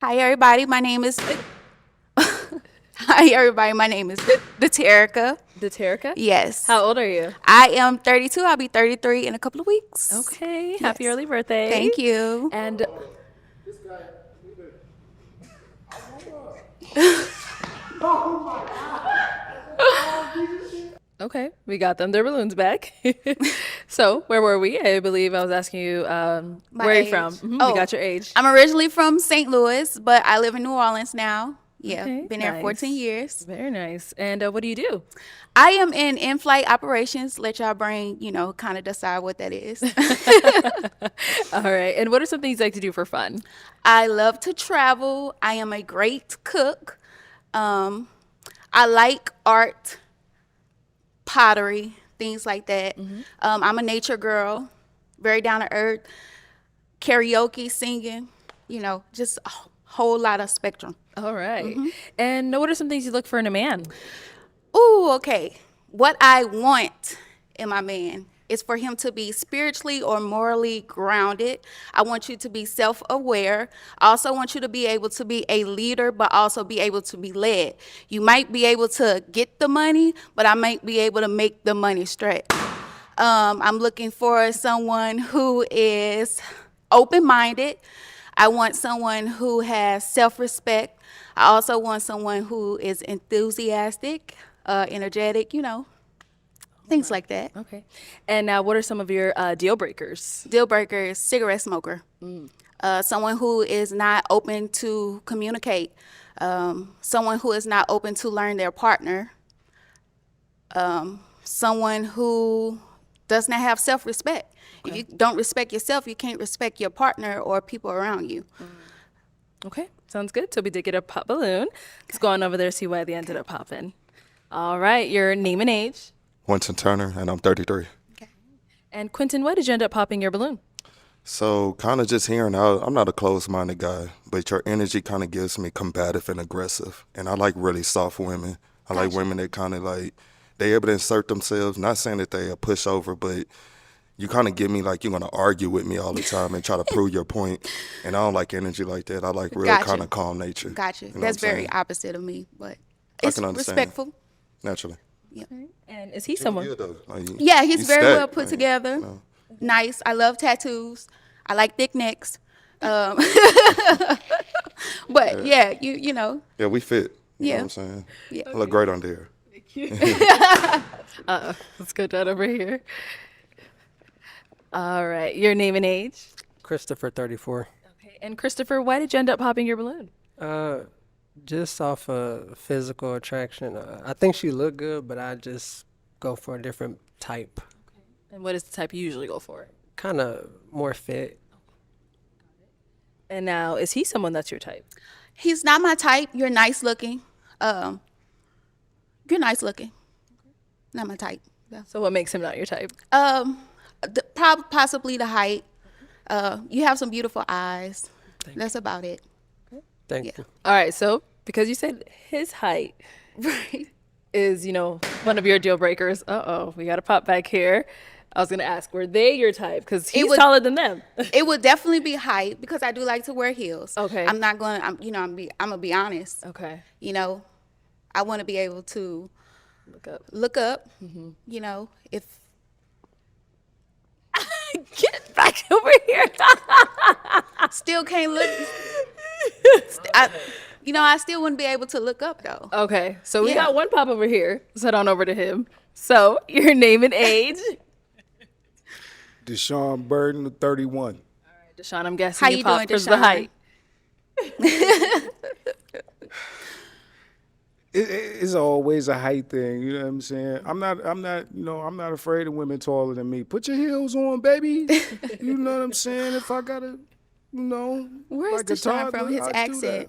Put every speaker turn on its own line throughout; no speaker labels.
Hi, everybody. My name is. Hi, everybody. My name is DaTerreca.
DaTerreca?
Yes.
How old are you?
I am 32. I'll be 33 in a couple of weeks.
Okay, happy
Yes.
early birthday.
Thank you.
And okay, we got them their balloons back. So, where were we? I believe I was asking you,
My
where are you
age.
from? We
Oh,
got your age.
I'm originally from St. Louis, but I live in New Orleans now. Yeah,
Okay,
been there 14
nice.
years.
Very nice. And what do you do?
I am in-flight operations. Let y'all brain, kind of decide what that is.
All right. And what are some things you like to do for fun?
I love to travel. I am a great cook. Um, I like art, pottery, things like that. I'm a nature girl, very down to earth, karaoke, singing, just a whole lot of spectrum.
All right. And what are some things you look for in a man?
Ooh, okay. What I want in my man is for him to be spiritually or morally grounded. I want you to be self-aware. I also want you to be able to be a leader, but also be able to be led. You might be able to get the money, but I might be able to make the money stretch. I'm looking for someone who is open-minded. I want someone who has self-respect. I also want someone who is enthusiastic, energetic, things like that.
Okay. And now, what are some of your deal breakers?
Deal breakers, cigarette smoker. Someone who is not open to communicate. Someone who is not open to learn their partner. Someone who does not have self-respect. If you don't respect yourself, you can't respect your partner or people around you.
Okay, sounds good. So we did get a pop balloon. Let's go on over there, see why they ended up popping. All right, your name and age.
Winston Turner, and I'm 33.
And Quentin, why did you end up popping your balloon?
So, kind of just hearing out, I'm not a closed-minded guy, but your energy kind of gives me combative and aggressive. And I like really soft women. I like women that kind of like, they able to insert themselves, not saying that they a pushover, but you kind of give me like you're going to argue with me all the time and try to prove your point. And I don't like energy like that. I like real
Gotcha.
kind of calm nature.
Gotcha.
You know
That's
what I'm
very
saying?
opposite of me, but
I
it's
can understand.
respectful.
Naturally.
Yeah.
And is he someone?
Yeah, though. Like,
Yeah, he's
you
very well
stacked,
put
like,
together.
you know.
Nice. I love tattoos. I like thick necks. Um, but yeah,
Yeah, we fit. You know
Yeah.
what I'm saying?
Yeah.
I look great on there.
Let's go down over here. All right, your name and age.
Christopher 34.
Okay, and Christopher, why did you end up popping your balloon?
Uh, just off of physical attraction. I think she looked good, but I just go for a different type.
And what is the type you usually go for?
Kind of more fit.
And now, is he someone that's your type?
He's not my type. You're nice looking. You're nice looking. Not my type. Yeah.
So what makes him not your type?
Possibly the height. You have some beautiful eyes. That's about it.
Thank
Yeah.
you.
All right, so because you said his height
Right.
is, one of your deal breakers. Uh-oh, we got to pop back here. I was going to ask, were they your type? Because he's
would-
taller than them.
It would definitely be height because I do like to wear heels.
Okay.
I'm not gonna. I'm gonna be honest.
Okay,
I want to be able to
look up.
look up. If
Get back over here.
still can't look, I still wouldn't be able to look up though.
Okay, so we
Yeah.
got one pop over here. Let's head on over to him. So, your name and age.
Deshaun Burden, 31.
Deshaun, I'm guessing
How
you
you
popped
doing,
for the
Deshaun?
height.
It's always a height thing, you know what I'm saying? I'm not afraid of women taller than me. Put your heels on, baby. You know what I'm saying? If I gotta,
Where's
like a
Deshaun from?
toddler,
His
I'd do
accent.
that.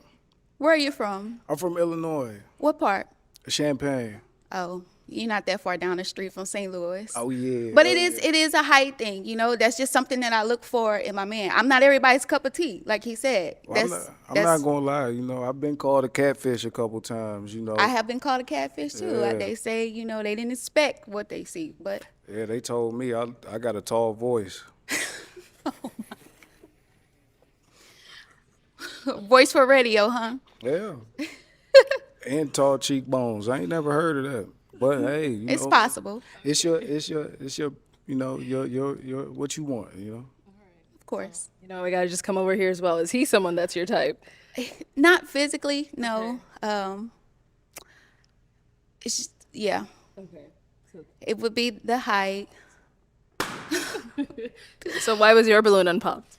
Where are you from?
I'm from Illinois,
What part?
Champaign.
Oh, you're not that far down the street from St. Louis.
Oh yeah.
But it is a height thing, That's just something that I look for in my man. I'm not everybody's cup of tea, like he said.
Well, I'm not gonna lie. I've been called a catfish a couple times.
I have been called a catfish too.
Yeah.
They say, they didn't expect what they see, but
Yeah, they told me I got a tall voice.
Voice for radio, huh?
Yeah. And tall cheekbones. I ain't never heard of that. But hey,
It's possible,
it's your, your what you want,
of course.
You know, we gotta just come over here as well. Is he someone that's your type?
Not physically, no. It's just, yeah.
Okay.
It would be the height.
So why was your balloon unpopped?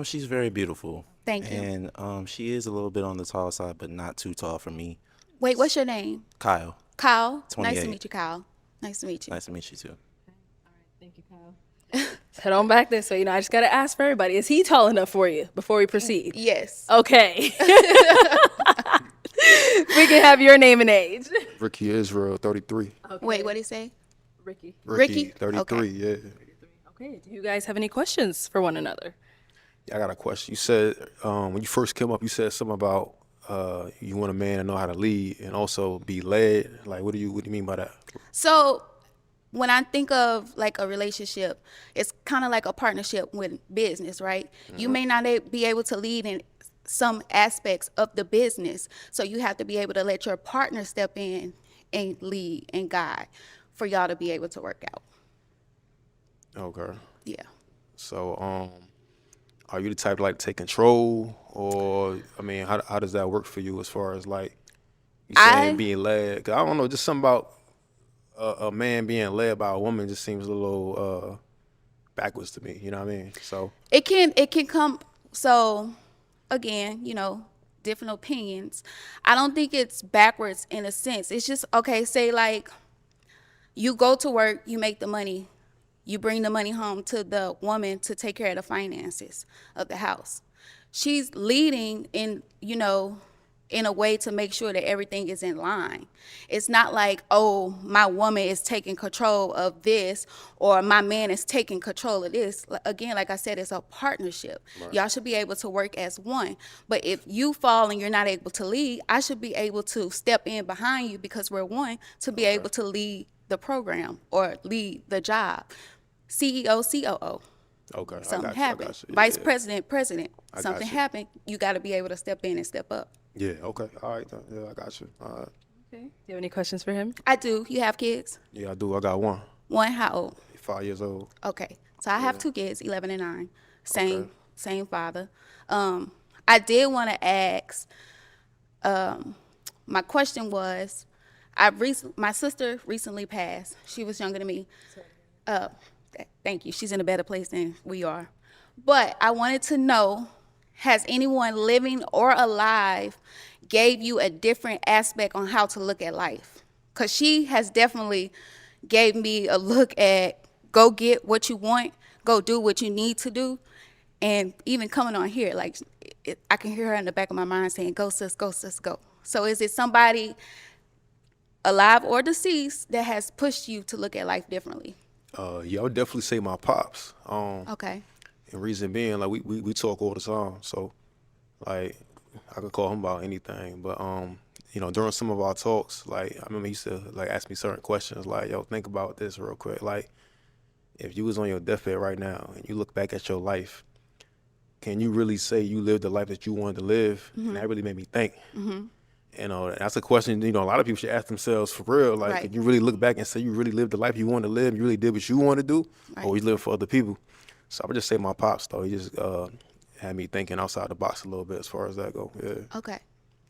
She's very beautiful.
Thank you.
And she is a little bit on the tall side, but not too tall for me.
Wait, what's your name?
Kyle,
Kyle. Nice to
28.
meet you, Kyle. Nice to meet you.
nice to meet you too.
Thank you, Kyle. Let's head on back this way. You know, I just gotta ask for everybody. Is he tall enough for you before we proceed?
Yes.
Okay. We can have your name and age.
Ricky Israel, 33.
Wait, what did he say?
Ricky.
Ricky?
33,
Okay.
yeah.
Okay. Do you guys have any questions for one another?
I got a question. You said when you first came up, you said something about you want a man to know how to lead and also be led. Like, what do you mean by that?
So when I think of like a relationship, it's kind of like a partnership with business, right? You may not be able to lead in some aspects of the business. So you have to be able to let your partner step in and lead and guide for y'all to be able to work out.
Okay.
Yeah.
So, are you the type to like take control, or I mean, how does that work for you as far as like you saying being led? 'Cause I don't know, just something about a man being led by a woman just seems a little backwards to me. You know what I mean? So
It can come, so again, different opinions. I don't think it's backwards in a sense. It's just, okay, say like you go to work, you make the money, you bring the money home to the woman to take care of the finances of the house. She's leading in a way to make sure that everything is in line. It's not like, oh, my woman is taking control of this or my man is taking control of this. Again, like I said, it's a partnership. Right. Y'all should be able to work as one. But if you fall and you're not able to lead, I should be able to step in behind you because we're one to be able to lead the program or lead the job. CEO, COO.
okay,
Something
I
happened.
got you.
Vice
Yeah.
President, President.
got
Something
you.
happened. You got to be able to step in and step up.
Yeah. Okay. All right. Yeah, I got you. All right.
Okay. Do you have any questions for him?
I do. You have kids?
Yeah, I do. I got one.
One, how old?
5 years old.
Okay. So I have two kids, 11 and 9.
Okay.
Same father. I did want to ask, my question was, my sister recently passed. She was younger than me. Thank you. She's in a better place than we are. But I wanted to know, has anyone living or alive gave you a different aspect on how to look at life? Because she has definitely gave me a look at go get what you want, go do what you need to do. And even coming on here, like I can hear her in the back of my mind saying, go sis, go sis, go. So is it somebody alive or deceased that has pushed you to look at life differently?
Yeah, I would definitely say my pops.
Okay.
And reason being, like we talk all the time, so like I could call him about anything. But during some of our talks, like I remember he used to like ask me certain questions, like, yo, think about this real quick. Like, if you was on your deathbed right now and you look back at your life, can you really say you lived the life that you wanted to live? Mm-hmm. And that really made me think. Mm-hmm. That's a question, a lot of people should ask themselves for real. Like,
Right.
Can you really look back and say you really lived the life you wanted to live? You really did what you wanted to do?
Right.
Or you live for other people? So I would just say my pops, though. He just had me thinking outside the box a little bit as far as that go. Yeah.
Okay.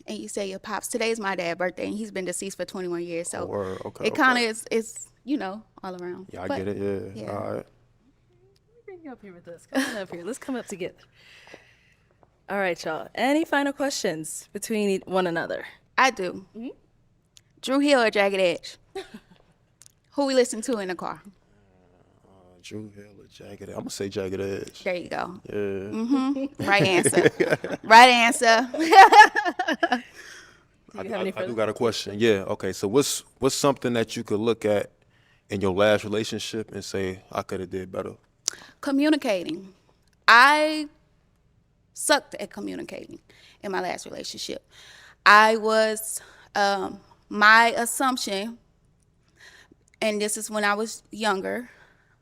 And you say your pops. Today's my dad's birthday, and he's been deceased for 21 years. So
Oh, word. Okay,
it kind of
okay.
is, all around.
Yeah, I
But
get it. Yeah.
yeah.
All right.
Bring you up here with us. Come on up here. Let's come up together. All right, y'all. Any final questions between one another?
I do. Mm-hmm. Drew Hill or Jagged Edge? Who we listen to in the car?
Drew Hill or Jagged Edge? I'm going to say Jagged Edge.
There you go.
Yeah.
Mm-hmm. Right answer. Right answer.
Do you have any
I
further?
do got a question. Yeah. Okay. So what's something that you could look at in your last relationship and say I could have did better?
Communicating. I sucked at communicating in my last relationship. I was, my assumption, and this is when I was younger,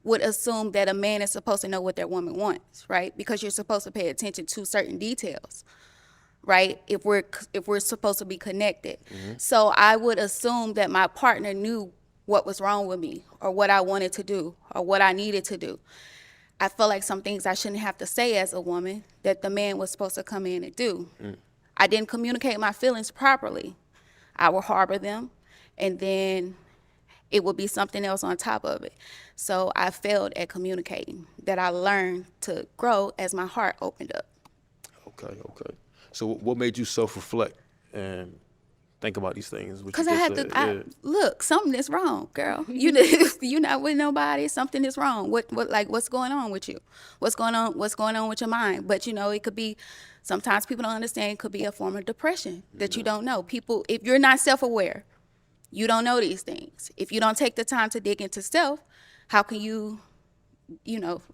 would assume that a man is supposed to know what their woman wants, right? Because you're supposed to pay attention to certain details. right? If we're supposed to be connected. So I would assume that my partner knew what was wrong with me or what I wanted to do or what I needed to do. I feel like some things I shouldn't have to say as a woman that the man was supposed to come in and do. I didn't communicate my feelings properly. I would harbor them, and then it would be something else on top of it. So I failed at communicating, that I learned to grow as my heart opened up.
Okay. So what made you self-reflect and think about these things? What you
Because I
just
had
said?
to, look, something is wrong, girl. You not with nobody. Something is wrong. What's going on with you? What's going on with your mind? But it could be. Sometimes people don't understand. It could be a form of depression that you don't know. People, if you're not self-aware, you don't know these things. If you don't take the time to dig into self, how can you,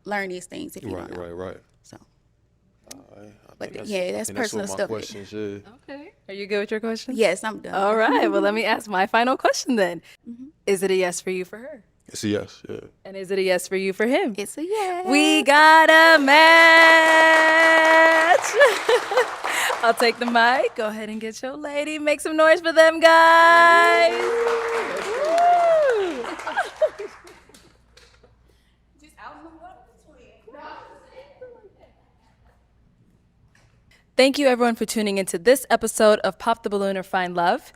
learn these things if you don't know?
Right.
So,
I
but
think
yeah,
I
that's
think
personal
what my
stuff.
questions, yeah.
Okay. Are you good with your questions?
Yes, I'm done.
All right. Well, let me ask my final question then. Is it a yes for you for her?
It's a yes, yeah.
And is it a yes for you for him?
It's a yes.
We got a match. I'll take the mic. Go ahead and get your lady. Make some noise for them, guys. Woo. Thank you, everyone, for tuning into this episode of Pop the Balloon or Find Love.